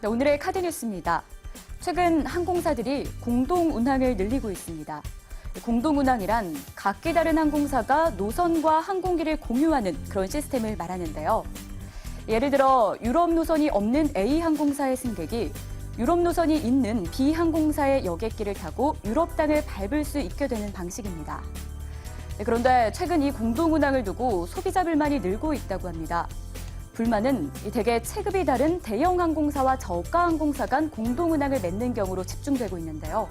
네, 오늘의 카드뉴스입니다. 최근 항공사들이 공동운항을 늘리고 있습니다. 공동운항이란 각기 다른 항공사가 노선과 항공기를 공유하는 그런 시스템을 말하는데요. 예를 들어 유럽 노선이 없는 A 항공사의 승객이 유럽 노선이 있는 B 항공사의 여객기를 타고 유럽 땅을 밟을 수 있게 되는 방식입니다. 그런데 최근 이 공동운항을 두고 소비자 불만이 늘고 있다고 합니다. 불만은 대개 체급이 다른 대형 항공사와 저가 항공사 간 공동운항을 맺는 경우로 집중되고 있는데요.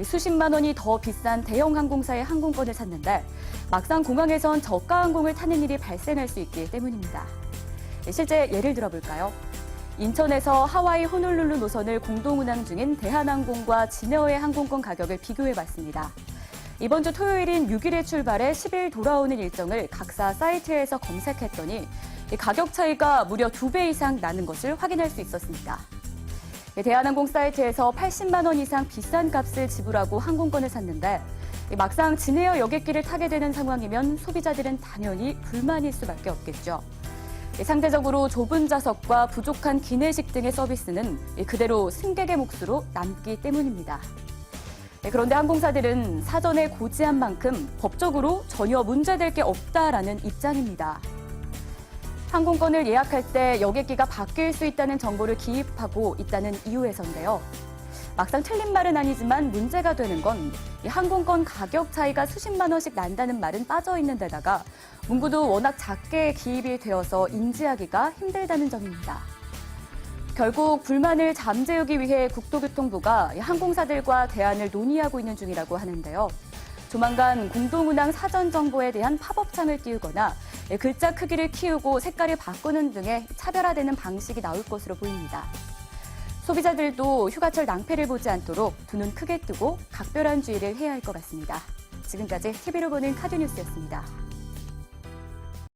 수십만 원이 더 비싼 대형 항공사의 항공권을 샀는데 막상 공항에선 저가 항공을 타는 일이 발생할 수 있기 때문입니다. 실제 예를 들어볼까요? 인천에서 하와이 호놀룰루 노선을 공동운항 중인 대한항공과 진에어의 항공권 가격을 비교해봤습니다. 이번 주 토요일인 6일에 출발해 10일 돌아오는 일정을 각사 사이트에서 검색했더니 가격 차이가 무려 2배 이상 나는 것을 확인할 수 있었습니다. 대한항공 사이트에서 80만 원 이상 비싼 값을 지불하고 항공권을 샀는데 막상 진에어 여객기를 타게 되는 상황이면 소비자들은 당연히 불만일 수밖에 없겠죠. 상대적으로 좁은 좌석과 부족한 기내식 등의 서비스는 그대로 승객의 몫으로 남기 때문입니다. 그런데 항공사들은 사전에 고지한 만큼 법적으로 전혀 문제될 게 없다라는 입장입니다. 항공권을 예약할 때 여객기가 바뀔 수 있다는 정보를 기입하고 있다는 이유에서인데요. 막상 틀린 말은 아니지만 문제가 되는 건 이 항공권 가격 차이가 수십만 원씩 난다는 말은 빠져 있는 데다가 문구도 워낙 작게 기입이 되어서 인지하기가 힘들다는 점입니다. 결국 불만을 잠재우기 위해 국토교통부가 항공사들과 대안을 논의하고 있는 중이라고 하는데요. 조만간 공동운항 사전 정보에 대한 팝업창을 띄우거나 글자 크기를 키우고 색깔을 바꾸는 등의 차별화되는 방식이 나올 것으로 보입니다. 소비자들도 휴가철 낭패를 보지 않도록 두 눈 크게 뜨고 각별한 주의를 해야 할 것 같습니다. 지금까지 TV로 보는 카드뉴스였습니다.